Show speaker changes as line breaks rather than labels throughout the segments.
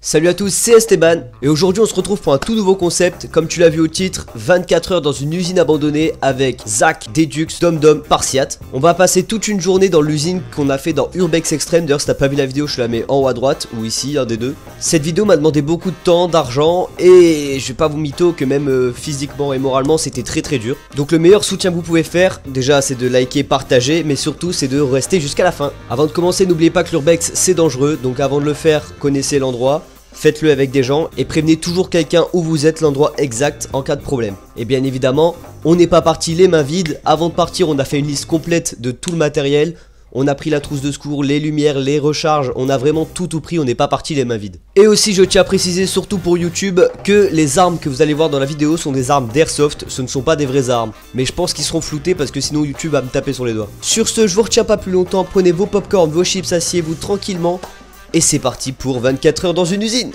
Salut à tous, c'est Esteban et aujourd'hui on se retrouve pour un tout nouveau concept. Comme tu l'as vu au titre, 24 heures dans une usine abandonnée avec Zach, Dedux, DomDom, Spartiate. On va passer toute une journée dans l'usine qu'on a fait dans Urbex Extreme. D'ailleurs si t'as pas vu la vidéo, je te la mets en haut à droite ou ici, un des deux. Cette vidéo m'a demandé beaucoup de temps, d'argent et je vais pas vous mytho que même physiquement et moralement c'était très dur. Donc le meilleur soutien que vous pouvez faire, déjà c'est de liker, partager, mais surtout c'est de rester jusqu'à la fin. Avant de commencer, n'oubliez pas que l'Urbex c'est dangereux, donc avant de le faire, connaissez l'endroit. Faites-le avec des gens et prévenez toujours quelqu'un où vous êtes, l'endroit exact en cas de problème. Et bien évidemment, on n'est pas parti les mains vides. Avant de partir, on a fait une liste complète de tout le matériel. On a pris la trousse de secours, les lumières, les recharges, on a vraiment tout pris, on n'est pas parti les mains vides. Et aussi je tiens à préciser, surtout pour YouTube, que les armes que vous allez voir dans la vidéo sont des armes d'airsoft, ce ne sont pas des vraies armes. Mais je pense qu'ils seront floutés parce que sinon YouTube va me taper sur les doigts. Sur ce, je vous retiens pas plus longtemps, prenez vos popcorn, vos chips, asseyez-vous tranquillement. Et c'est parti pour 24 heures dans une usine.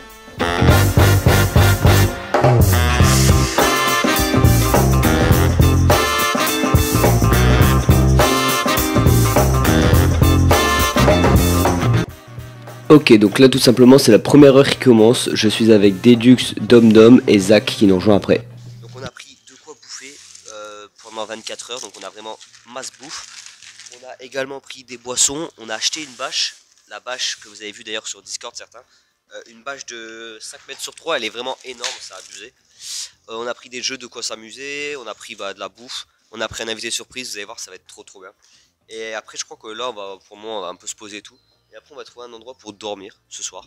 Ok, donc là tout simplement c'est la première heure qui commence. Je suis avec Dedux, DomDom et Zach qui nous rejoint après. Donc on a pris de quoi bouffer pendant 24 heures, donc on a vraiment masse bouffe. On a également pris des boissons, on a acheté une bâche. La bâche que vous avez vu d'ailleurs sur Discord certains, une bâche de 5 mètres sur 3, elle est vraiment énorme, c'est abusé. On a pris des jeux de quoi s'amuser, on a pris de la bouffe, on a pris un invité surprise, vous allez voir ça va être trop bien. Et après je crois que là pour moi on va un peu se poser et tout. Et après on va trouver un endroit pour dormir ce soir.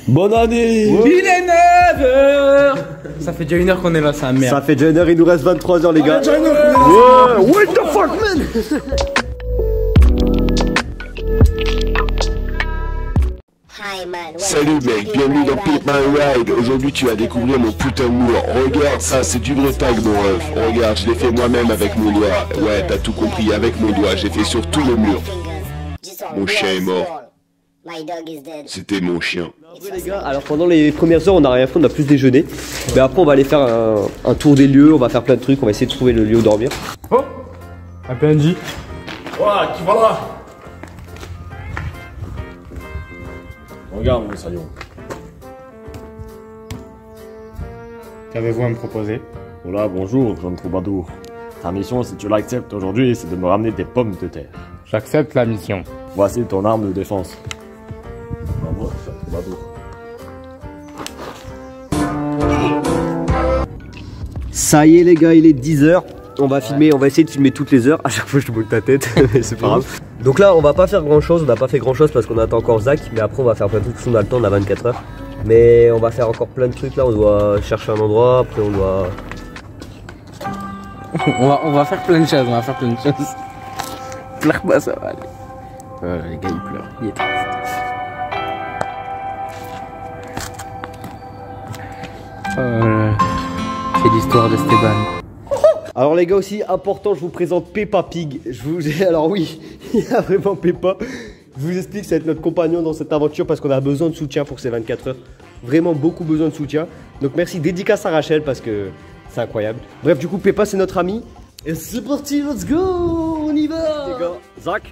Bonne année!
Il est 9h. Ça fait déjà 1 heure qu'on est là, c'est un merde.
Ça fait déjà 1 heure, il nous reste 23 heures les gars.
What the fuck man.
Salut mec, bienvenue dans Pimp My Ride. Aujourd'hui tu vas découvrir mon putain de mur. Regarde ça, c'est du vrai tag mon ref. Regarde, je l'ai fait moi-même avec mon doigt. Ouais, t'as tout compris, avec mon doigt, j'ai fait sur tout le mur. Mon chien est mort. C'était mon chien.
Les gars, alors pendant les premières heures on n'a rien fait, on a plus déjeuné. Mais après on va aller faire un tour des lieux, on va faire plein de trucs, on va essayer de trouver le lieu où dormir.
Oh, un PNJ.
Ouah, qui va là? Regarde mon salaud.
Qu'avez-vous à me proposer?
Voilà, bonjour, jeune troubadour. Ta mission, si tu l'acceptes aujourd'hui, c'est de me ramener des pommes de terre.
J'accepte la mission.
Voici ton arme de défense. Bravo, jeune troubadour.
Ça y est les gars, il est 10 h. On va filmer, on va essayer de filmer toutes les heures. À chaque fois je te bouge ta tête, mais c'est pas grave. Donc là on va pas faire grand chose, on n'a pas fait grand chose parce qu'on attend encore Zach. Mais après on va faire plein de trucs, on a le temps, on a 24 heures. Mais on va faire encore plein de trucs là, on doit chercher un endroit, après on doit...
on va faire plein de choses, Pleure pas, ça va aller. Les gars ils pleurent, il est triste. C'est l'histoire d'Esteban.
Alors les gars aussi, important, je vous présente Peppa Pig. Alors oui, il y a vraiment Peppa. Je vous explique, ça va être notre compagnon dans cette aventure parce qu'on a besoin de soutien pour ces 24 heures. Vraiment beaucoup besoin de soutien. Donc merci, dédicace à Rachel parce que c'est incroyable. Bref, du coup Peppa c'est notre ami. Et c'est parti, let's go, on y va les gars. Zach.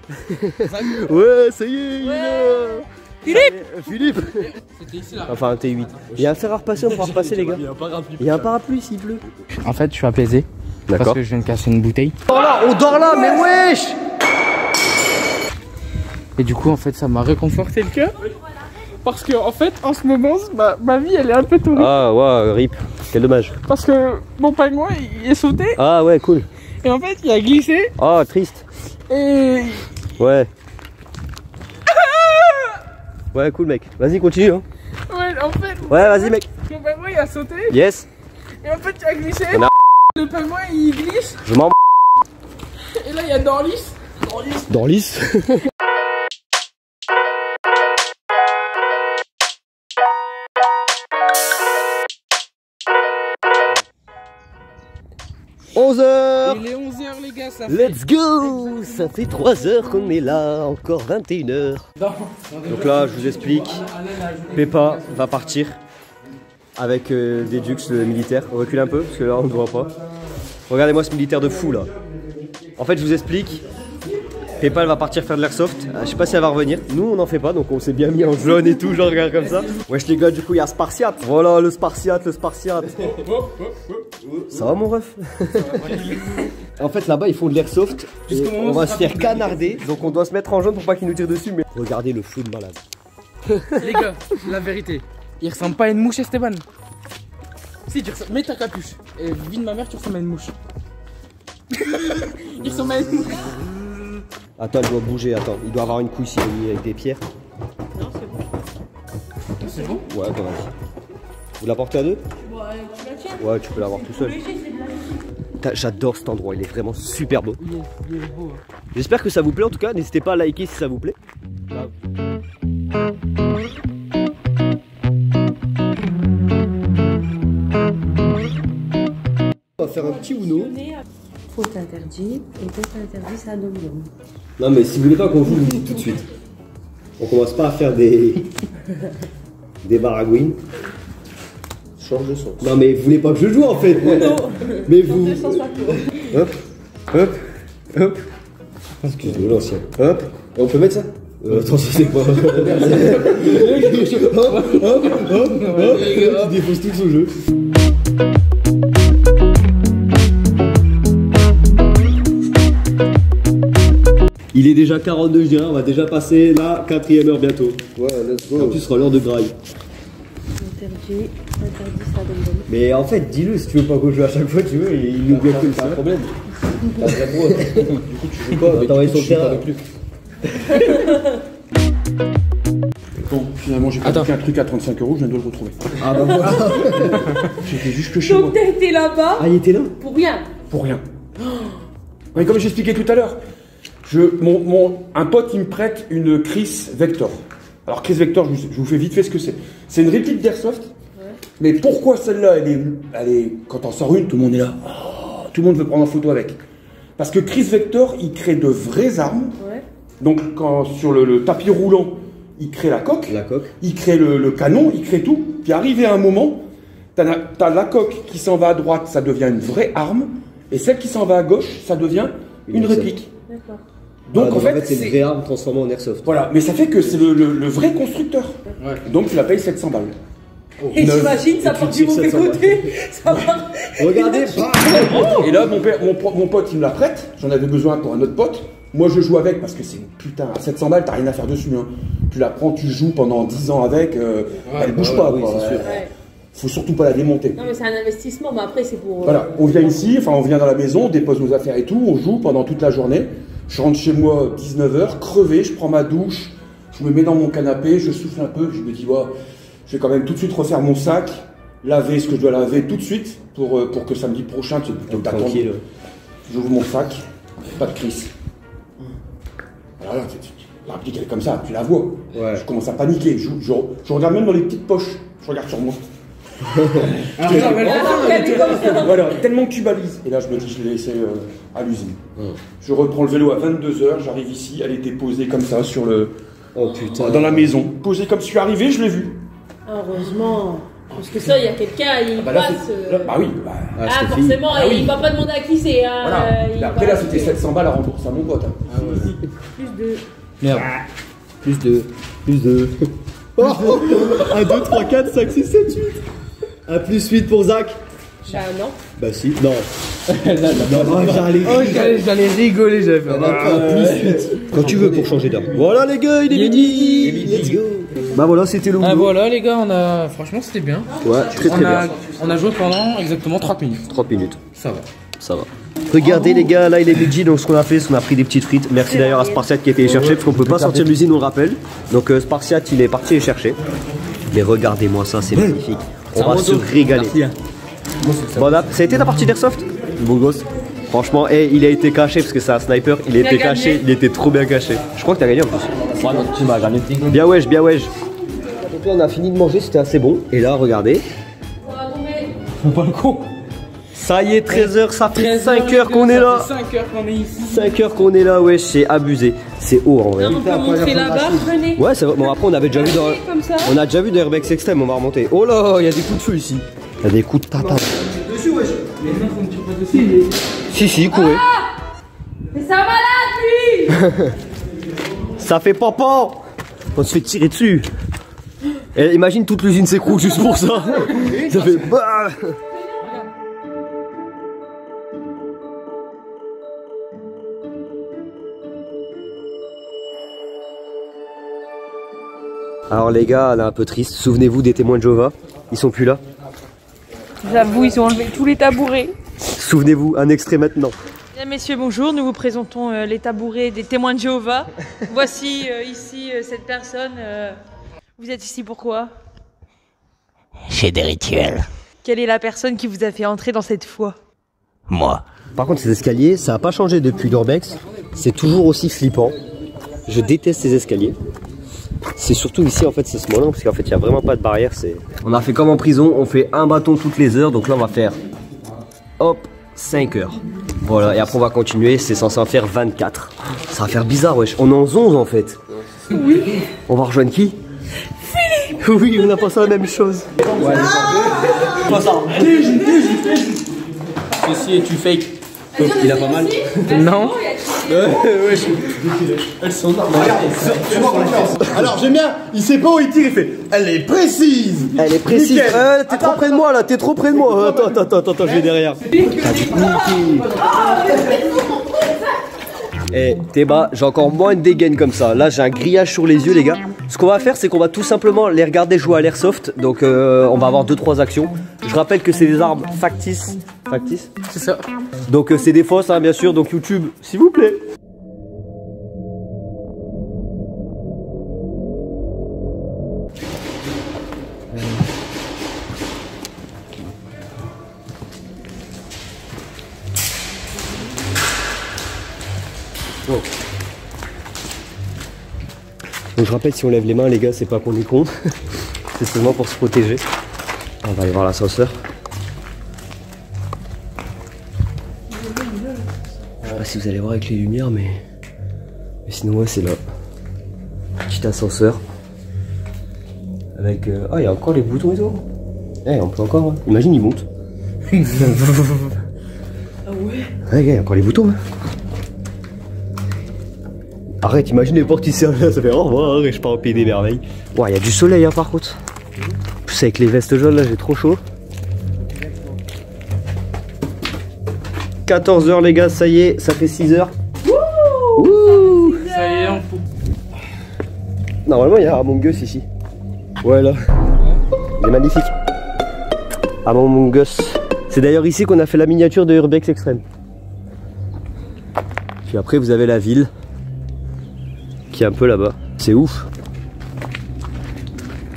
Ouais, ça y est, il est là. Philippe. Enfin un T8. Il y a un fer à repasser, on pourra repasser les gars. Il y a un parapluie s'il pleut.
En fait je suis apaisé. Parce que je viens de casser une bouteille.
On dort là, mais wesh.
Et du coup en fait ça m'a réconforté le cœur. Parce que en fait en ce moment ma vie elle est un peu tournée.
Ah ouais, rip, quel dommage.
Parce que mon pingouin il est sauté.
Ah ouais, cool.
Et en fait il a glissé.
Ah triste.
Et...
Ouais. Ouais cool mec, vas-y continue hein.
Ouais en fait.
Ouais vas-y mec.
Mon pingouin il a sauté.
Yes.
Et en fait il a glissé. Le pingouin il glisse.
Je m'en...
Et là il y a Dorlis.
Dorlis. 11h.
Il est 11h les gars, ça fait...
Let's go. Ça fait 3 h qu'on est là, encore 21h. Donc là, je vous explique. Peppa va partir avec des Dux militaires. On recule un peu, parce que là, on ne voit pas. Regardez-moi ce militaire de fou, là. En fait, je vous explique. Peppa, elle va partir faire de l'airsoft. Je sais pas si elle va revenir. Nous, on n'en fait pas, donc on s'est bien mis en jaune et tout, genre regarde comme ça. Wesh les gars, du coup, il y a Spartiate. Voilà, le Spartiate, le Spartiate. Ça va, mon ref? En fait, là-bas, ils font de l'airsoft. On va se faire canarder, donc on doit se mettre en jaune pour pas qu'ils nous tirent dessus. Mais regardez le flou de malade.
Les gars, la vérité, il ressemble pas à une mouche, Esteban. Si, tu ressembles... Mets ta capuche. Et vide ma mère, tu ressembles à une mouche. Il ressemble à une mouche.
Attends, il doit bouger, attends. Il doit avoir une couille s'il est mis avec des pierres.
Non, c'est bon.
C'est bon?
Ouais, attends, vas-y. Vous la portez à deux?
Bon, tu la tiens?
Ouais, tu peux l'avoir tout seul. J'adore cet endroit, il est vraiment super beau.
Il est beau.
J'espère que ça vous plaît en tout cas. N'hésitez pas à liker si ça vous plaît. On va faire un petit Uno.
Faute interdit et faute interdit, ça donne.
Non mais si vous voulez pas qu'on joue, vous me dites tout de suite. On commence pas à faire des baragouines. Change de son. Non mais vous voulez pas que je joue en fait.
Non.
Mais vous.
Hop.
Hop. Hop. Excusez-moi l'ancien. Hop. On peut mettre ça? Attends, ça c'est quoi? Hop. Il défonce tout son jeu. Il est déjà 42, je dirais, on va déjà passer la 4e heure bientôt. Ouais, let's go. En plus, ce sera l'heure de graille.
Interdit, ça donne.
Mais en fait, dis-le si tu veux pas qu'on joue à chaque fois, tu veux, et il nous gueule comme ça. C'est un problème. Pas très beau. Du coup, tu joues pas, mais t'as envoyé sur le terrain.
Bon, finalement, j'ai pas pris un truc à 35 €, je viens de le retrouver.
Ah bah voilà.
J'étais juste chez moi.
Donc t'as été là-bas
Ah, il était là?
pour rien.
Pour rien. Mais comme j'expliquais tout à l'heure, un pote il me prête une Chris Vector. Alors Chris Vector, je vous fais vite fait ce que c'est. C'est une réplique d'Airsoft. Ouais. Mais pourquoi celle-là, elle est, quand on sort une, tout le monde est là. Oh, tout le monde veut prendre en photo avec. Parce que Chris Vector, il crée de vraies armes. Ouais. Donc sur le tapis roulant, il crée la coque. Il crée le canon, il crée tout. Puis arrivé à un moment, t'as la coque qui s'en va à droite, ça devient une vraie arme. Et celle qui s'en va à gauche, ça devient une réplique. D'accord. Donc en fait,
c'est une vraie arme transformée en airsoft.
Voilà, mais ça fait que c'est le vrai constructeur. Ouais. Donc tu la payes 700 balles.
Oh, et j'imagine, ça part du mauvais côté. Ça part...
Regardez.
Et là, mon pote, il me la prête. J'en avais besoin pour un autre pote. Moi, je joue avec parce que c'est une putain. À 700 balles, t'as rien à faire dessus. Hein. Tu la prends, tu joues pendant 10 ans avec. Elle bouge pas. Oui, c'est sûr. Ouais. Faut surtout pas la démonter.
Non mais c'est un investissement, mais après c'est pour...
Voilà, on vient ici, enfin on vient dans la maison, on dépose nos affaires et tout, on joue pendant toute la journée. Je rentre chez moi 19 h, crevé, je prends ma douche, je me mets dans mon canapé, je souffle un peu, je me dis ouais, je vais quand même tout de suite refaire mon sac, laver ce que je dois laver tout de suite pour que samedi prochain, tu peux t'attendre. J'ouvre mon sac, pas de crise. Voilà, la réplique elle est comme ça, tu la vois. Ouais. Je commence à paniquer, je regarde même dans les petites poches, je regarde sur moi. Voilà, tellement que tu balises. Et là, je me dis, je l'ai laissé à l'usine. Je reprends le vélo à 22 h, j'arrive ici, elle était posée comme ça sur le. Oh putain. Dans la maison. Posée comme je suis arrivé, je l'ai vue.
Heureusement. Parce que ça, il y a quelqu'un, il passe.
Bah oui.
Forcément, il va pas demander à qui c'est.
Voilà. Après, là, c'était 700 balles à rembourser à mon pote.
Plus de.
Merde. Plus de. 1, 2, 3, 4, 5, 6, 7, 8. Un plus 8 pour Zach.
Bah non.
Bah si, non.
J'allais rigoler, j'avais fait.
Plus 8. Quand tu veux pour changer d'heure. Voilà les gars, il est midi. Let's go. Bah voilà, c'était le
Ah voilà les gars, franchement c'était bien.
Ouais, très bien.
On a joué pendant exactement 30 minutes.
30 minutes.
Ça va.
Regardez les gars, là il est midi, donc ce qu'on a fait, c'est qu'on a pris des petites frites. Merci d'ailleurs à Spartiate qui a été les chercher, parce qu'on peut pas sortir de l'usine, on le rappelle. Donc Spartiate il est parti les chercher. Mais regardez-moi ça, c'est magnifique. On va se régaler. Bon, ça a été ta partie d'airsoft? Beau gosse. Franchement, il a été caché parce que c'est un sniper, il a été caché, il était trop bien caché. Je crois que t'as gagné en plus.
Ouais, notre team a gagné.
Bien wesh. Donc là on a fini de manger, c'était assez bon. Et là regardez.
On va tomber.
Faut pas le con.
Ça y est, 13h, ça fait 5 heures qu'on est là.
5 heures qu'on est ici.
5 heures qu'on est là, ouais, c'est abusé. C'est haut en vrai.
On peut monter là-bas, venez.
Ouais, c'est vrai. Bon, après, on avait déjà vu dans.
Comme ça.
On a déjà vu dans Urbex Extreme, on va remonter. Oh là, il y a des coups de feu ici. Il y a des coups de tata.
Dessus, wesh. Mais non, faut me tirer pas dessus.
Si, courez.
Mais c'est un malade, lui.
Ça fait papa. On se fait tirer dessus. Et imagine toute l'usine s'écroule juste pour ça. Ça fait bah. Alors les gars, elle est un peu triste. Souvenez-vous des témoins de Jéhovah. Ils sont plus là.
J'avoue, ils ont enlevé tous les tabourets.
Souvenez-vous, un extrait maintenant.
Mesdames, messieurs, bonjour. Nous vous présentons les tabourets des témoins de Jéhovah. Voici ici cette personne. Vous êtes ici pourquoi?
J'ai des rituels.
Quelle est la personne qui vous a fait entrer dans cette foi?
Moi.
Par contre, ces escaliers, ça n'a pas changé depuis l'Urbex. C'est toujours aussi flippant. Je déteste ces escaliers. C'est surtout ici, en fait, c'est ce moment parce qu'en fait, il n'y a vraiment pas de barrière. On a fait comme en prison, on fait un bâton toutes les heures. Donc là, on va faire, hop, 5 heures. Voilà, et après, on va continuer. C'est censé en faire 24. Ça va faire bizarre, wesh. On est en 11, en fait. Oui. On va rejoindre qui? Philippe. Oui, on a pensé à la même chose. Ouais, pas ça.
Ceci est tu fake.
Il a pas mal.
Non.
Elles sont normales. Alors j'aime bien, il sait pas où il tire, il fait. Elle est précise.
Elle est précise. T'es trop près de moi là, t'es trop près de moi. Attends, je vais derrière. Eh, t'es bas, j'ai encore moins de dégaine comme ça. Là, j'ai un grillage sur les yeux, les gars. Ce qu'on va faire, c'est qu'on va tout simplement les regarder jouer à l'airsoft. Donc, on va avoir 2-3 actions. Je rappelle que c'est des armes factices. Factices?
C'est ça.
Donc, c'est des fausses, hein, bien sûr. Donc, YouTube, s'il vous plaît. Donc je rappelle, si on lève les mains, les gars, c'est pas qu'on est con, c'est seulement pour se protéger. On va aller voir l'ascenseur. Je sais pas si vous allez voir avec les lumières, mais sinon ouais, c'est là. Petit ascenseur. Avec ah, il y a encore les boutons et tout. Eh, on peut encore, hein. Imagine, il monte.
Ah ouais.
Ouais, il y a encore les boutons, hein. Arrête, imagine les portes ici, ça fait au revoir et je pars au pays des merveilles. Ouais, il y a du soleil hein, par contre. En plus avec les vestes jaunes là, j'ai trop chaud. 14h les gars, ça y est, ça fait 6h. Wouh.
Ça y est, on fout.
Normalement il y a Among Us ici. Ouais là. Il est magnifique. Among Us. C'est d'ailleurs ici qu'on a fait la miniature de Urbex Extreme. Puis après vous avez la ville. Qui est un peu là-bas. C'est ouf.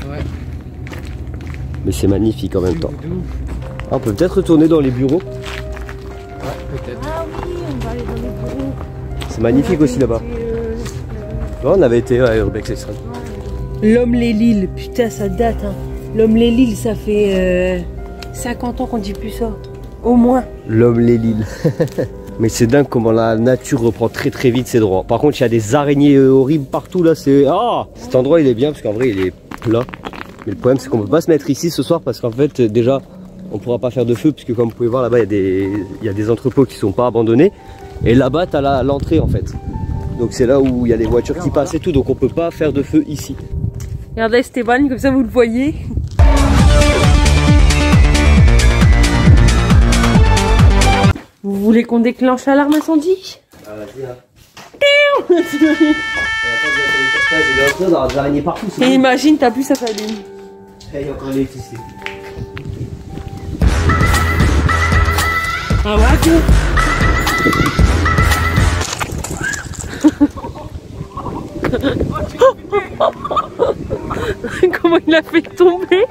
Ouais.
Mais c'est magnifique en même temps. Ah, on peut peut-être retourner dans les bureaux.
Ouais, peut-être.
Ah oui, on va aller dans les bureaux.
C'est magnifique aussi là-bas. Ouais, on avait été à Urbex Extreme.
L'homme les Lilles, putain, ça date. Hein. L'homme les Lilles, ça fait 50 ans qu'on dit plus ça. Au moins.
L'homme les Lilles. Mais c'est dingue comment la nature reprend très très vite ses droits. Par contre, il y a des araignées horribles partout là. C'est cet endroit il est bien parce qu'en vrai il est plat. Mais le problème c'est qu'on peut pas se mettre ici ce soir parce qu'en fait déjà on pourra pas faire de feu puisque comme vous pouvez voir là-bas il y a des entrepôts qui sont pas abandonnés. Et là-bas t'as l'entrée en fait. Donc c'est là où il y a les voitures qui passent et tout. Donc on peut pas faire de feu ici.
Regardez Esteban, comme ça vous le voyez. Vous voulez qu'on déclenche l'alarme incendie?
Ah vas-y là. Des araignées partout.
Et imagine, t'as plus ça s'allume.
Il y a encore l'électricité.
Ah ouais. Comment il a fait tomber?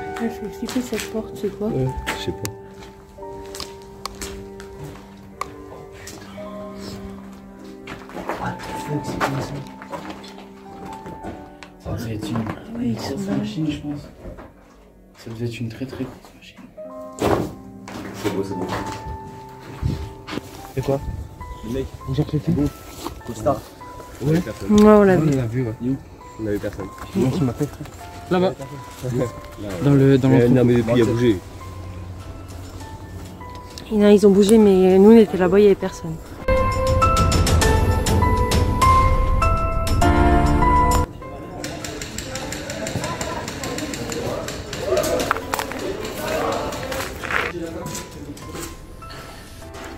C'est quoi cette porte, c'est quoi?
Je sais pas.
Ça devait être une grosse machine, je pense. Ça devait être une très très grosse machine.
C'est beau, c'est beau. Et quoi?
Le mec, j'ai appelé Thibaut.
Coolstar.
Ouais.
Ouais, on l'a vu.
On l'a vu, ouais.
On avait personne.
Non, tu m'appelles. Là-bas. Dans l'entrepôt.
Non, mais depuis, il a bougé.
Ils ont bougé, mais nous, on était là-bas, il n'y avait personne.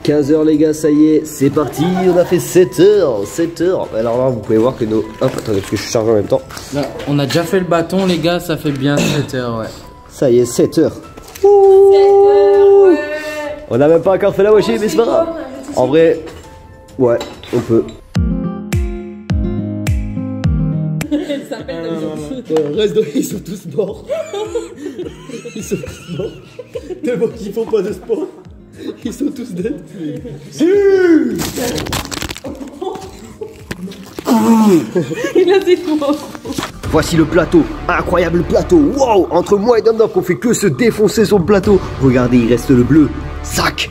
« 15h les gars, ça y est, c'est parti, on a fait 7h, 7h. Alors là, vous pouvez voir que nos... Hop, attendez, parce que je suis chargé en même temps.
Là, on a déjà fait le bâton, les gars, ça fait bien 7 heures, ouais.
Ça y est, 7h. On n'a même pas encore fait la moitié, mais c'est pas grave. En vrai, ouais, on peut. Reste de... Ils sont tous morts. Ils sont tous morts. Tellement qu'ils font pas de sport. Ils sont tous dead.
Il a dit quoi?
Voici le plateau, incroyable plateau. Wow, entre moi et Dom qu'on fait que se défoncer sur le plateau. Regardez, il reste le bleu. Zach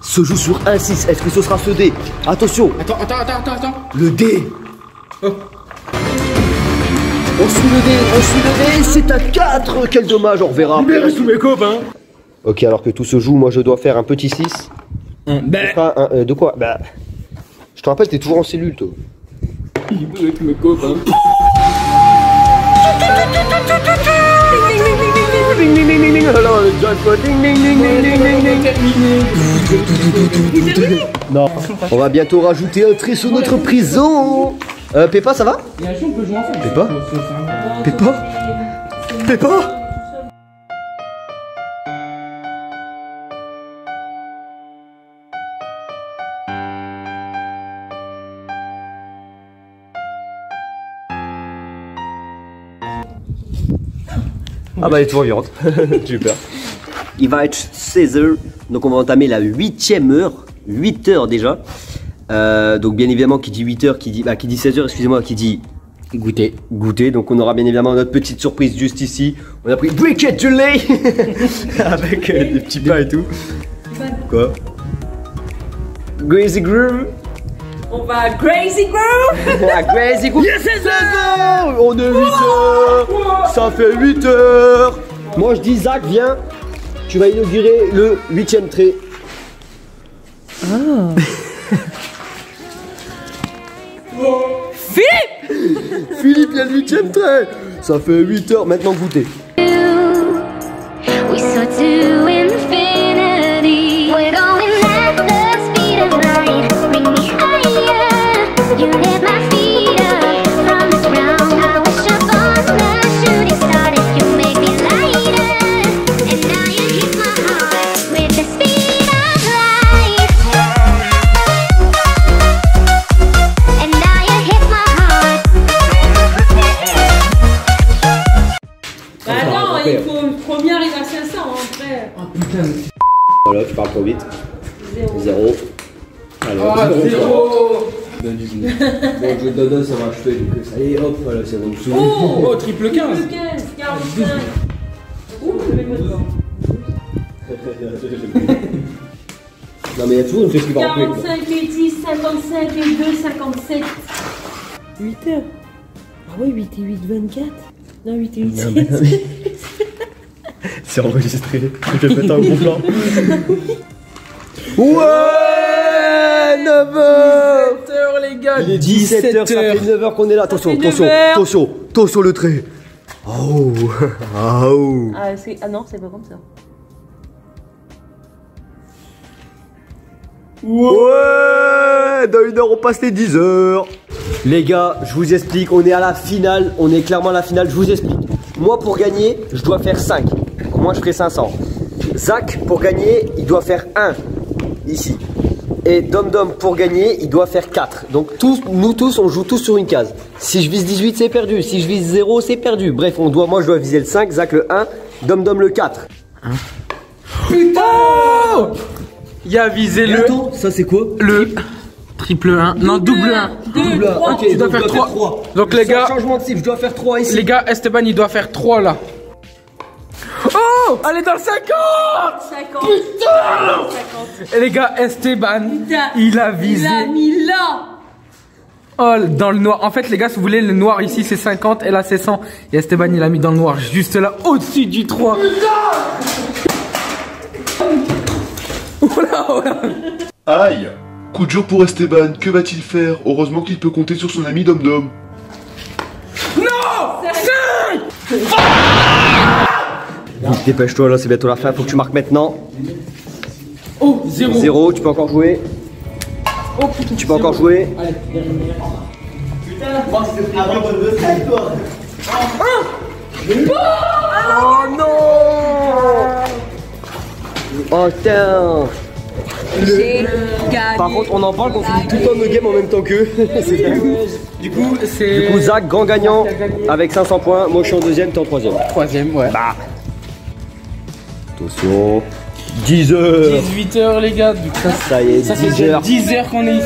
se joue sur 1-6. Est-ce que ce sera ce dé? Attention.
Attends.
Le dé.
Oh.
On suit le dé, c'est à 4. Quel dommage, on reverra après.
Libérez tous mes copains.
Ok, alors que tout se joue, moi je dois faire un petit 6. De quoi? Bah, je te rappelle, t'es toujours en cellule, toi.
Libérez tous mes copains.
Non. On va bientôt rajouter un trait sur notre prison. Peppa, ça va?
Et un jour, on peut jouer ensemble.
Peppa? Ah bah elle est toujours vivante. Super. Il va être 16h, donc on va entamer la 8e heure. 8 heures déjà. Donc bien évidemment qui dit 8 heures, qui dit 16h, excusez-moi, qui dit
goûter.
Donc on aura bien évidemment notre petite surprise juste ici. On a pris briquet de lait avec des petits pains et tout. Quoi? Crazy Groove.
On va à Crazy Groove.
Crazy Groove. Yes, 16h. On est 8h. Ça fait 8 heures. Moi je dis Zach, viens. Tu vas inaugurer le 8e trait.
Ah.
Philippe, il y a le 8e trait. Ça fait 8 heures. Maintenant goûter.
Il faut le premier arrive à 500 après.
Oh putain.
Voilà, tu parles trop vite. 0. Alors,
0.
Bon, je donne, ça va achever. Donc ça y est, hop, voilà, c'est bon.
Oh, triple 15.
Triple 15, 45. Ouh, je vais mettre dedans.
Non, mais il y a toujours une chose qui va remplir.
45 et 10, 55 et 2, 57. 8 heures. Ah ouais, 8 et 8, 24. Non, 8 et 8, 7.
C'est enregistré. Je vais mettre un gros plan. Ouais, 9h.
17h les gars.
Il est 17h, ça fait 9h qu'on est là. Attention le trait. Oh.
Ah non, c'est pas comme ça.
Ouais, dans une heure on passe les 10h. Les gars, je vous explique, on est à la finale, on est clairement à la finale, je vous explique. Moi pour gagner, je dois faire 5. Moi je ferai 500. Zach pour gagner, il doit faire 1 ici. Et Dom pour gagner, il doit faire 4. Donc nous tous, on joue tous sur une case. Si je vise 18, c'est perdu. Si je vise 0, c'est perdu. Bref, moi je dois viser le 5, Zach le 1, Dom le 4.
Putain, il a visé le...
Attends, ça c'est quoi?
Le triple 1. Non, double 1.
Double 1.
Ok,
tu dois faire 3. Donc les gars,
changement de cible, je dois faire 3 ici.
les gars, Esteban il doit faire 3 là. Oh, elle est dans le 50.
50.
Putain.
50.
Et les gars, Esteban,
Putain,
il a visé.
Il a mis là.
Oh, dans le noir. En fait, les gars, si vous voulez, le noir ici c'est 50 et là c'est 100. Et Esteban, il a mis dans le noir, juste là, au-dessus du 3. Oula, oula.
Aïe! Coup de jour pour Esteban, que va-t-il faire? Heureusement qu'il peut compter sur son ami Dom Dom.
Non!
Vite, dépêche-toi, là c'est bientôt la fin, faut que tu marques maintenant.
Oh, 0.
0, tu peux encore jouer.
Oh putain,
Tu peux encore jouer.
Allez, dernière.
Oh non! Oh putain!
J'ai gagné.
Par contre, on en parle qu'on finit tout le temps nos games en même temps qu'eux. C'est dingue.
Du coup, c'est.
Du coup, Zach, grand gagnant avec 500 points. Moi, je suis en deuxième, t'es en troisième.
Troisième, ouais.
Bah. Attention. 10h.
18h, les gars. Du coup,
Ça y est,
ça fait
10h.
10h qu'on est ici.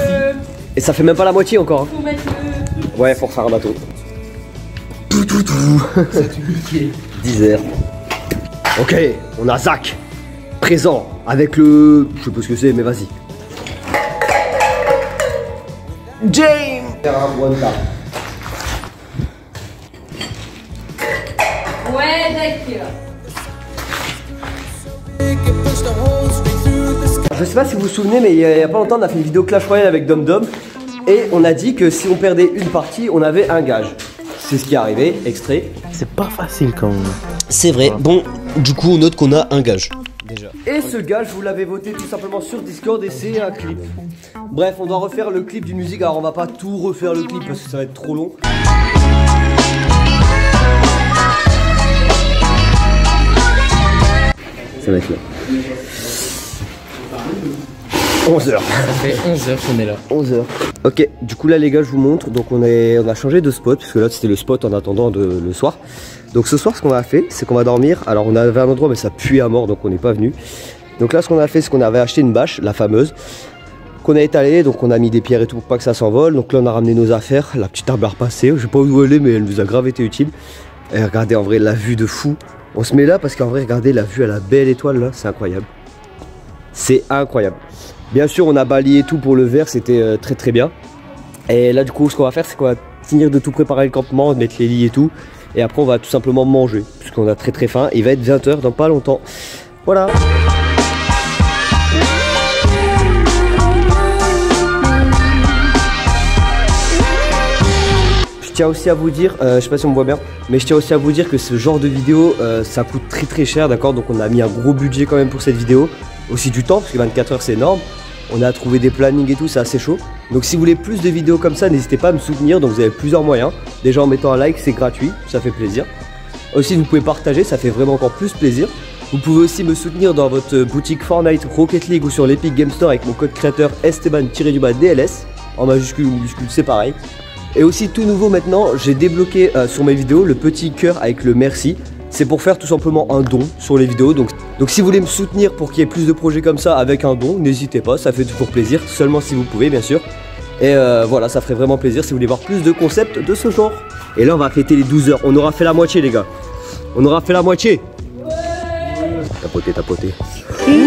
Et ça fait même pas la moitié encore. Hein.
Faut mettre le.
Ouais, faut refaire un bateau. Tout. 10h. Ok, on a Zach. Présent avec le. Je sais pas ce que c'est, mais vas-y. James.
Ouais, d'accord.
Je sais pas si vous vous souvenez, mais il y a pas longtemps, on a fait une vidéo Clash Royale avec Dom Dom. Et on a dit que si on perdait une partie, on avait un gage. C'est ce qui est arrivé, extrait.
C'est pas facile quand même.
C'est vrai. Bon, du coup, on note qu'on a un gage. Déjà. Et ce gage, vous l'avez voté tout simplement sur Discord et c'est un clip. Bref, on doit refaire le clip d'une musique. Alors, on va pas tout refaire le clip parce que ça va être trop long. Ça va être là. 11h.
Ça fait 11h qu'on est là.
11h. Ok, du coup là les gars je vous montre, donc on a changé de spot, parce que là c'était le spot en attendant le soir. Donc ce soir ce qu'on a fait, c'est qu'on va dormir, alors on avait un endroit mais ça puait à mort donc on n'est pas venu. Donc là ce qu'on a fait c'est qu'on avait acheté une bâche, la fameuse, qu'on a étalée, donc on a mis des pierres et tout pour pas que ça s'envole. Donc là on a ramené nos affaires, la petite arbre à repasser, je sais pas où elle est mais elle nous a grave été utile. Et regardez en vrai la vue de fou. On se met là parce qu'en vrai regardez la vue à la belle étoile là, c'est incroyable. C'est incroyable. Bien sûr on a balayé tout pour le verre, c'était très bien. Et là du coup ce qu'on va faire c'est qu'on va finir de tout préparer le campement, de mettre les lits et tout. Et après on va tout simplement manger, puisqu'on a très faim. Il va être 20h dans pas longtemps. Voilà. Je tiens aussi à vous dire, je sais pas si on me voit bien, mais je tiens aussi à vous dire que ce genre de vidéo ça coûte très cher, d'accord. Donc on a mis un gros budget quand même pour cette vidéo. Aussi du temps, parce que 24 heures c'est énorme. On a trouvé des plannings et tout, c'est assez chaud. Donc si vous voulez plus de vidéos comme ça, n'hésitez pas à me soutenir. Donc vous avez plusieurs moyens. Déjà en mettant un like, c'est gratuit, ça fait plaisir. Aussi vous pouvez partager, ça fait vraiment encore plus plaisir. Vous pouvez aussi me soutenir dans votre boutique Fortnite, Rocket League ou sur l'Epic Game Store avec mon code créateur Esteban-DLS. En majuscule ou minuscule, c'est pareil. Et aussi tout nouveau maintenant, j'ai débloqué sur mes vidéos le petit cœur avec le merci. C'est pour faire tout simplement un don sur les vidéos. Donc si vous voulez me soutenir pour qu'il y ait plus de projets comme ça avec un don, n'hésitez pas, ça fait toujours plaisir, seulement si vous pouvez bien sûr. Et voilà, ça ferait vraiment plaisir si vous voulez voir plus de concepts de ce genre. Et là on va fêter les 12 heures, on aura fait la moitié les gars. On aura fait la moitié. Ouais. Tapoter. Oui, 12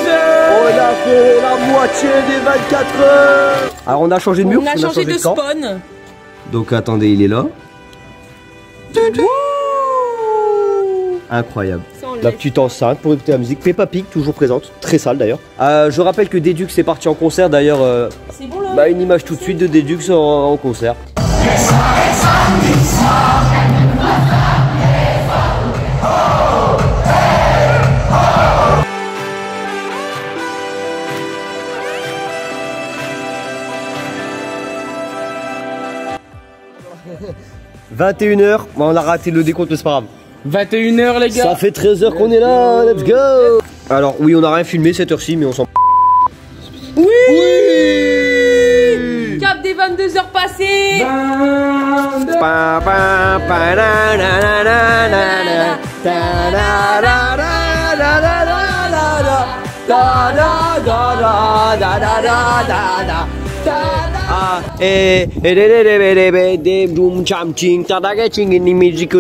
heures. On a fait la moitié des 24 heures. Alors on a changé de mur,
On a changé de
camp.
spawn.
Donc attendez, il est là. Incroyable. La petite enceinte pour écouter la musique. Peppa Pig toujours présente, très sale d'ailleurs. Je rappelle que Dedux est parti en concert d'ailleurs.
C'est bon là.
Une image tout de suite de Dedux en concert. « 21h, on a raté le décompte mais c'est pas grave.
21h les gars.
Ça fait 13h qu'on est là, let's go. Alors oui on a rien filmé cette heure-ci mais on s'en...
Oui, Cap des 22 heures passées.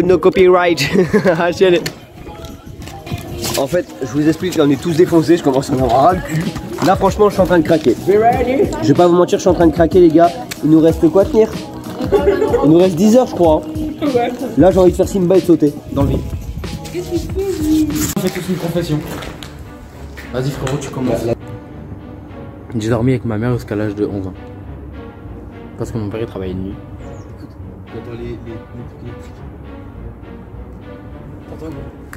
no copyright. En fait, je vous explique, là on est tous défoncés, je commence à en avoir ras le cul. Là franchement je suis en train de craquer. Je vais pas vous mentir, je suis en train de craquer les gars. Il nous reste quoi tenir? Il nous reste 10 heures je crois. Hein. Là j'ai envie de faire Simba et de sauter dans le vide.
Qu'est-ce qu'il fait lui? On fait tous une confession. Vas-y frérot, tu commences. J'ai dormi avec ma mère jusqu'à l'âge de 11 ans. Parce que mon père il travaillait de nuit.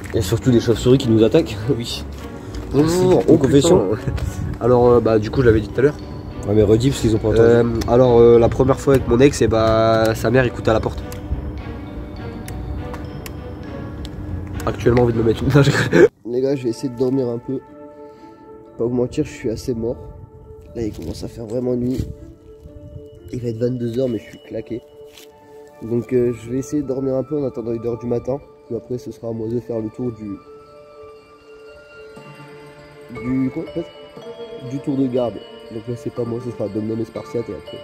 Il y a surtout des chauves-souris qui nous attaquent.
Oui.
Bonjour, en confession.
Alors bah du coup je l'avais dit tout à l'heure.
Ouais mais redis parce qu'ils ont pas entendu.
Alors la première fois avec mon ex, et bah sa mère écoute à la porte. Actuellement envie de me mettre une...
Les gars, je vais essayer de dormir un peu. Pas vous mentir, je suis assez mort. Là il commence à faire vraiment nuit. Il va être 22 h mais je suis claqué. Donc je vais essayer de dormir un peu en attendant 1 h du matin. Puis après ce sera à moi de faire le tour du tour de garde. Donc là c'est pas moi, ce sera Domdom et Spartiate et après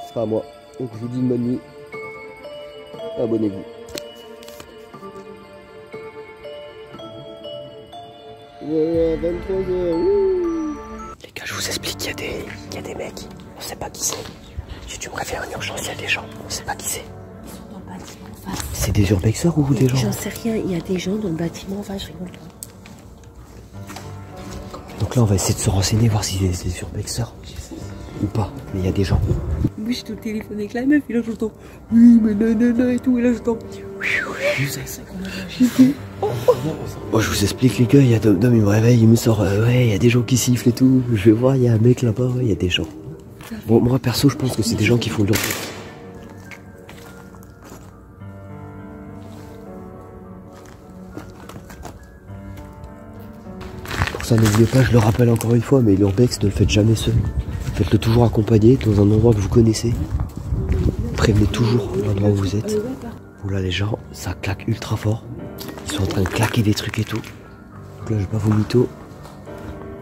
ce sera à moi. Donc je vous dis une bonne nuit. Abonnez-vous. Voilà, 23 h.
Les gars, je vous explique qu'il y a des mecs, on sait pas qui c'est. J'ai dû me réveiller en urgence, il y a des gens, on sait pas qui c'est.
Dans le bâtiment en face.
C'est des urbexeurs ou des gens?
J'en sais rien, il y a des gens dans le bâtiment en face, je rigole pas.
Donc là on va essayer de se renseigner, voir si c'est des urbexeurs ou pas, mais il y a des gens.
Oui, je suis au téléphone avec la meuf et là j'entends oui mais nanana et tout et là j'entends
Oh je vous explique les gars, il y a Dom il me réveille, il me sort ouais il y a des gens qui sifflent et tout. Je vais voir, il y a un mec là-bas, ouais il y a des gens. Bon moi perso je pense que c'est des gens qui font de l'urbex. Pour ça n'oubliez pas, je le rappelle encore une fois, mais l'urbex ne le faites jamais seul. Faites-le toujours accompagné dans un endroit que vous connaissez. Prévenez toujours l'endroit où vous êtes. Oula les gens, ça claque ultra fort. Ils sont en train de claquer des trucs et tout. Donc là je vais pas vous mytho.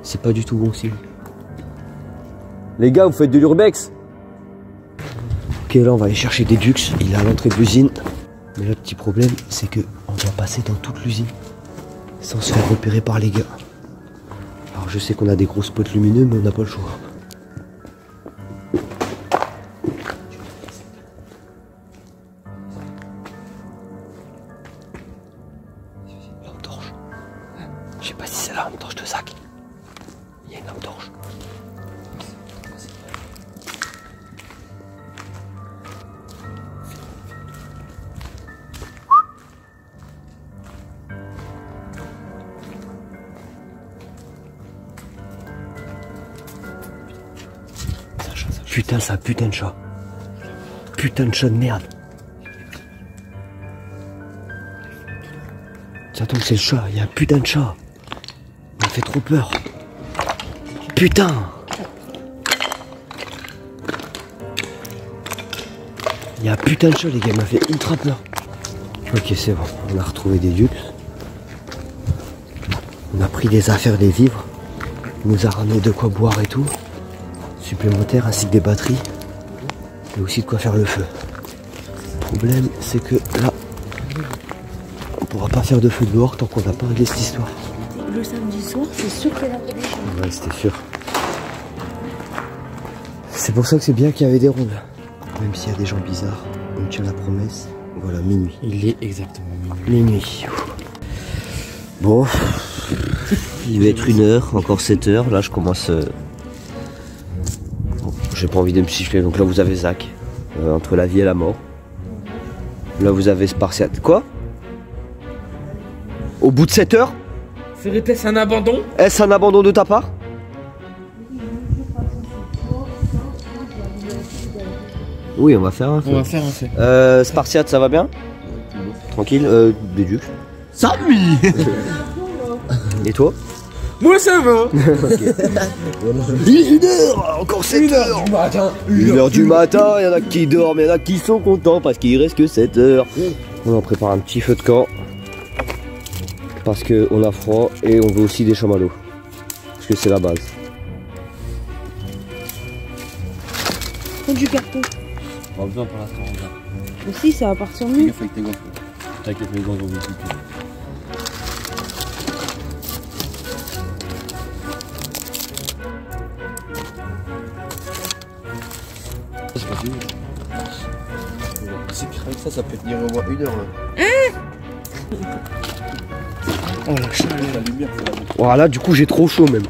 C'est pas du tout bon signe. Les gars, vous faites de l'urbex? Ok là on va aller chercher des Dux. Il est à l'entrée de l'usine. Mais le petit problème c'est que on doit passer dans toute l'usine sans se faire repérer par les gars. Alors je sais qu'on a des gros spots lumineux mais on n'a pas le choix. Lampe torche. Je sais pas si c'est la lampe torche de Zach. Il y a une lampe torche. Putain, c'est un putain de chat. Putain de chat de merde. Ça tombe, c'est le chat. Il y a un putain de chat. Il m'a fait trop peur. Putain. Il y a un putain de chat, les gars. Il m'a fait ultra peur. Ok, c'est bon. On a retrouvé des Dux. On a pris des affaires, des vivres. Il nous a ramené de quoi boire et tout. Supplémentaires ainsi que des batteries et aussi de quoi faire le feu. Le problème c'est que là on pourra pas faire de feu dehors tant qu'on n'a pas réglé cette histoire.
Le samedi soir c'est sûr qu'elle a des gens.
Ouais c'était sûr. C'est pour ça que c'est bien qu'il y avait des rondes. Même s'il y a des gens bizarres, on tient la promesse. Voilà, minuit.
Il est exactement
minuit. Bon, il va être 1 h, encore 7 h. Là je commence... J'ai pas envie de me siffler, donc là vous avez Zach, entre la vie et la mort. Là vous avez Spartiate. Quoi? Au bout de 7 heures?
Serait-ce un abandon?
Est-ce un abandon de ta part? Oui, on va faire un feu.
On va faire un feu.
Spartiate, ça va bien? Tranquille, des Dux.
Samy.
Et toi?
Moi ça va.
1 h, encore 7 h. 1 h du matin, il y en a qui dorment, il y en a qui sont contents parce qu'il reste que 7 h. On en prépare un petit feu de camp parce qu'on a froid et on veut aussi des chamallows parce que c'est la base.
Prends du carton.
Pas besoin pour l'instant, regarde.
Mais si, ça va partir
Fais
mieux.
gaffe avec tes gants. T'inquiète, les gants vont vous piquer. C'est pas fini.
C'est pire avec ça, ça peut tenir au moins 1 heure.
Oh la chaleur.
La lumière, c'est la bonne.
Voilà, du coup j'ai trop chaud même.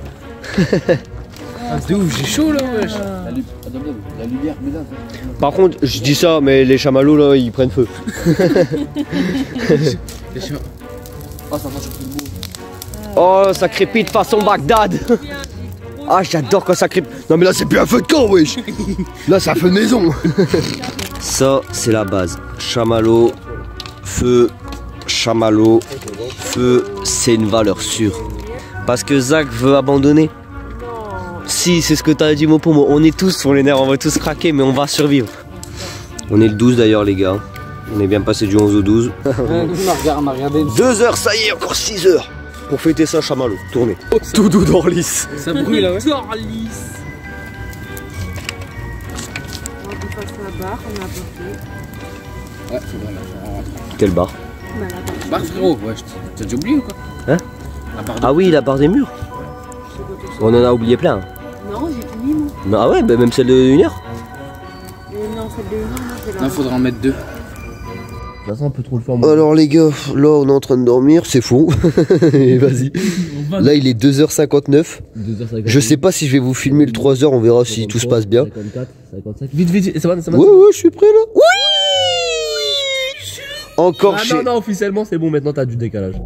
Ah, c'est ouf, j'ai chaud là, wesh.
La lumière, mais là.
Par contre, je dis ça, mais les chamallows là, ils prennent feu.
Ah, ça marche plus de mots.
Oh, ça crépite façon Bagdad. Ah, j'adore quand ça crépite. Non mais là c'est plus un feu de camp, wesh. Là c'est un feu de maison. Ça, c'est la base. Chamallow, feu, chamallow, feu, c'est une valeur sûre. Parce que Zach veut abandonner. Si, c'est ce que t'as dit, mot pour mot. On est tous sur les nerfs, on va tous craquer, mais on va survivre. On est le 12 d'ailleurs, les gars. On est bien passé du 11 au 12.
On a regardé.
2 heures, ça y est, encore 6 heures. Pour fêter ça, chamallow. Tournez. Tout doux dans lisse.
Ça brûle là, ouais.
Dorlis. On passe la barre, on a porté.
Ouais, faudra la.
Quelle barre?
Bah, la barre.
Barre frérot, ouais, t'as déjà oublié ou quoi?
Hein?
La barre de...
Ah oui, la barre des murs. On en a oublié plein.
Non, j'ai fini moi.
Ah ouais, bah même celle de 1 heure.
Non, celle de 1 heure, non, c'est la.
Non, faudra en mettre 2.
De toute façon, on peut trop le faire. Moi.
Alors les gars, là on est en train de dormir, c'est faux. Et vas-y. Là il est 2h59.
2h59.
Je sais pas si je vais vous filmer le 3h, on verra si tout se passe bien.
54, 55. Vite, vite, ça va, ça va.
Ouais, ouais, je suis prêt là. Oui. Encore
Ah
chez...
non, non, officiellement c'est bon, maintenant t'as du décalage.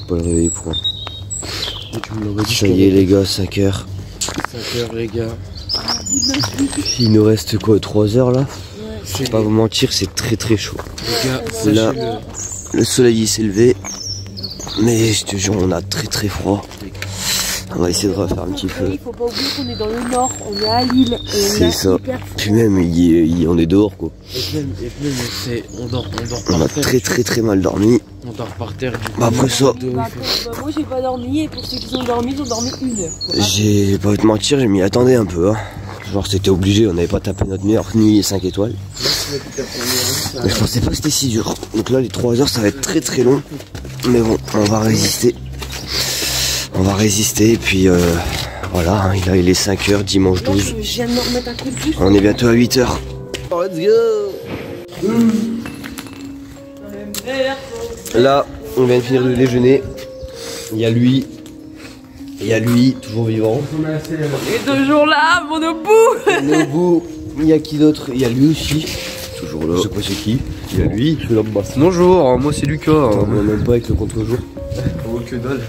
Pas le réveiller pour.
Tu me l'aurais dit.
Ça y est les gars, 5h.
5h les gars.
Il nous reste quoi, 3 heures là? Je vais pas vous mentir, c'est très très chaud.
Les gars,
Là,
sachez-le.
le soleil il s'est levé. Mais je te jure, on a très très froid. On va essayer de refaire un petit peu.
Il faut pas oublier qu'on est dans le nord, on est à Lille.
C'est ça. Puis même, on est dehors quoi.
Et même, on dort
On
par
a
terre.
très très très mal dormi.
On dort par terre. Du coup,
Bah, après ça,
Moi j'ai pas dormi et pour ceux qui ont dormi, ils ont dormi 1 heure.
j'ai pas te mentir, je m'y attendais un peu. Hein. Genre c'était obligé, on n'avait pas tapé notre meilleure ni 5 étoiles. Mais je pensais pas que c'était si dur. Donc là les 3 heures ça va être très très long. Mais bon, on va résister. On va résister et puis voilà, hein, là il est 5 heures, dimanche 12.
Je viens de me remettre un coup de pouce.
On est bientôt à 8 heures. Let's go. Là, on vient de finir de déjeuner. Il y a lui. Il y a lui, toujours vivant.
Et toujours là, mon obou.
Au bout, il y a qui d'autre? Il y a lui aussi. Toujours là. Je sais pas c'est qui. Il y a lui. Je suis là bas.
Bonjour, moi c'est Lucas.
On voit même pas avec le contre-jour.
Oh que dalle.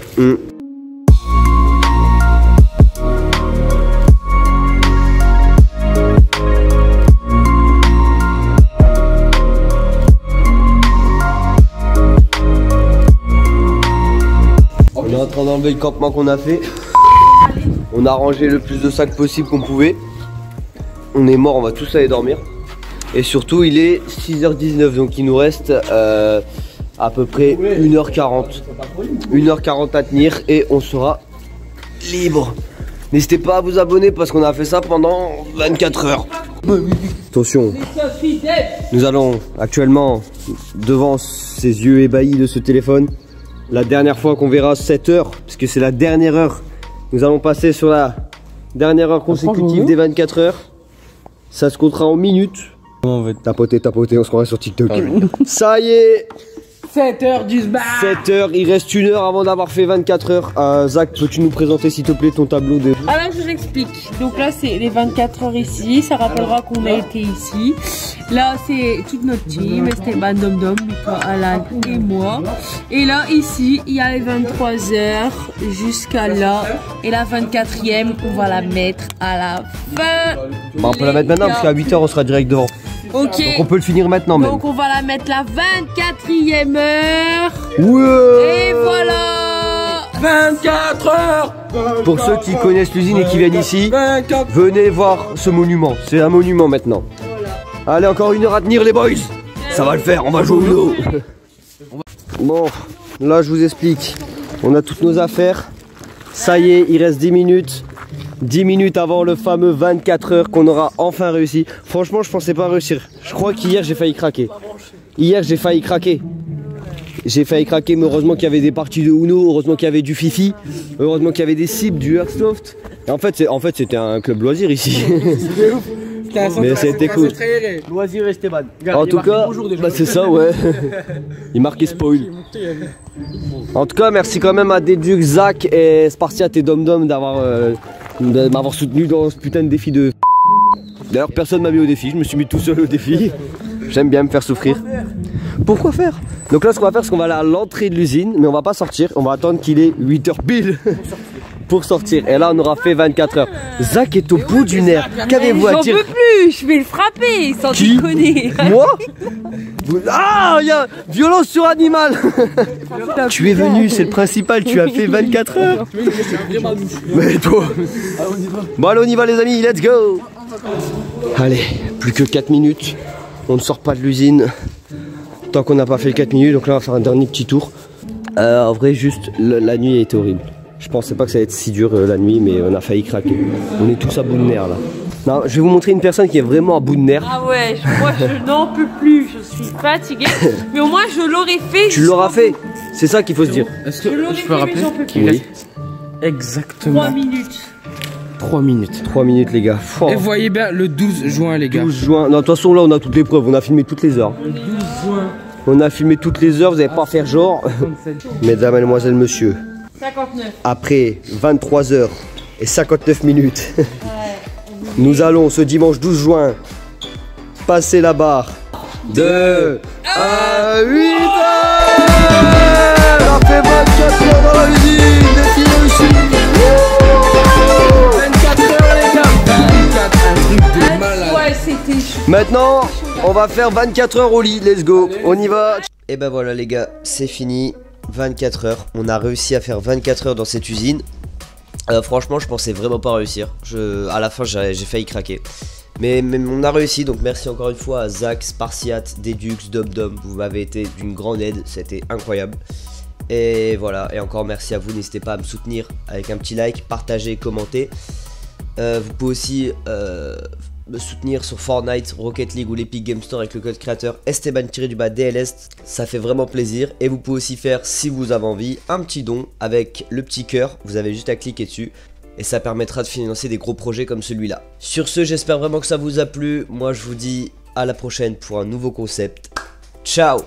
On est en train d'enlever le campement qu'on a fait. On a rangé le plus de sacs possible qu'on pouvait. On est mort, on va tous aller dormir. Et surtout il est 6h19, donc il nous reste à peu près 1h40. 1h40 à tenir et on sera libre. N'hésitez pas à vous abonner parce qu'on a fait ça pendant 24 heures. Attention, nous allons actuellement devant ces yeux ébahis de ce téléphone. La dernière fois qu'on verra 7 heures, parce que c'est la dernière heure. Nous allons passer sur la dernière heure consécutive des 24 heures. Ça se comptera en minutes.
On va
Tapoter, on se croirait sur TikTok. Ça y est,
7h du sbar.
7 heures, il reste 1 heure avant d'avoir fait 24 heures. Zach, peux-tu nous présenter s'il te plaît ton tableau de...
Alors je vous explique. Donc là c'est les 24 heures ici, ça rappellera qu'on a été ici. Là c'est toute notre team, Esteban, Dom, Mika, Alan et moi. Et là ici il y a les 23 heures jusqu'à là. Et la 24e on va la mettre à la fin.
Bah, on peut la mettre maintenant parce qu'à 8 heures on sera direct devant.
Ok.
Donc on peut le finir maintenant même.
Donc on va la mettre la 24e heure.
Ouais.
Et voilà.
24 heures.
Pour ceux qui connaissent l'usine et qui viennent ici, venez voir ce monument. C'est un monument maintenant. Allez, encore 1 heure à tenir les boys. Ça va le faire, on va jouer au Uno. Bon, là je vous explique. On a toutes nos affaires. Ça y est, il reste 10 minutes. 10 minutes avant le fameux 24 heures qu'on aura enfin réussi. Franchement, je pensais pas réussir. Je crois qu'hier j'ai failli craquer. Hier j'ai failli craquer. J'ai failli craquer, mais heureusement qu'il y avait des parties de Uno, heureusement qu'il y avait du Fifi, heureusement qu'il y avait des cibles, du Airsoft. Et en fait c'était un club loisir ici. Mais c'était cool.
Loisir Esteban.
En tout cas, bah c'est ça, ouais. Il marquait spoil. En tout cas, merci quand même à Dedux, Zach et Spartiate et DomDom de m'avoir soutenu dans ce putain de défi de. D'ailleurs, personne m'a mis au défi, je me suis mis tout seul au défi. J'aime bien me faire souffrir. Pourquoi faire? Donc là, ce qu'on va faire, c'est qu'on va aller à l'entrée de l'usine, mais on va pas sortir. On va attendre qu'il est 8h pile pour sortir. Et là, on aura fait 24 heures. Zach est au bout du nerf. Qu'avez-vous à dire?
J'en peux plus, je vais le frapper sans déconner.
Moi? Ah, il y a violence sur animal. Tu es venu, c'est le principal, tu as fait 24 heures. Mais toi. Bon, allez, on y va les amis, let's go. Allez, plus que 4 minutes. On ne sort pas de l'usine tant qu'on n'a pas fait le 4 minutes. Donc là, on va faire un dernier petit tour. En vrai, juste, la nuit a été horrible. Je pensais pas que ça allait être si dur la nuit, mais on a failli craquer. On est tous à bout de nerfs là. Non, je vais vous montrer une personne qui est vraiment à bout de nerfs.
Ah ouais, moi je n'en peux plus, je suis fatiguée. Mais au moins je l'aurais fait.
Tu l'auras fait, c'est ça qu'il faut se dire.
Est-ce que je peux rappeler qu'il reste exactement
3 minutes.
3 minutes.
3 minutes les gars. Oh.
Et vous voyez bien le 12 juin les gars.
12 juin, non de toute façon là on a toutes les preuves, on a filmé toutes les heures.
Le 12 juin.
On a filmé toutes les heures, vous n'allez pas faire genre. Mesdames, mesdemoiselles, messieurs.
59.
Après 23 heures et 59 minutes, nous allons ce dimanche 12 juin passer la barre de 8 heures. On a fait 24 heures dans la usine, défi réussi.
24 heures les gars. 24, un truc de malade.
Ouais, c'était chaud.
Maintenant, on va faire 24 heures au lit, let's go, on y va. Et ben voilà les gars, c'est fini, 24 heures, on a réussi à faire 24 heures dans cette usine. Franchement, je pensais vraiment pas réussir, à la fin j'ai failli craquer. Mais on a réussi, donc merci encore une fois à Zach, Spartiate, Dedux, DomDom, vous m'avez été d'une grande aide, c'était incroyable. Et voilà, et encore merci à vous, n'hésitez pas à me soutenir avec un petit like, partager, commenter. Vous pouvez aussi me soutenir sur Fortnite, Rocket League ou l'Epic Game Store avec le code créateur Esteban-DLS, ça fait vraiment plaisir. Et vous pouvez aussi faire, si vous avez envie, un petit don avec le petit cœur, vous avez juste à cliquer dessus et ça permettra de financer des gros projets comme celui-là. Sur ce, j'espère vraiment que ça vous a plu, moi je vous dis à la prochaine pour un nouveau concept. Ciao.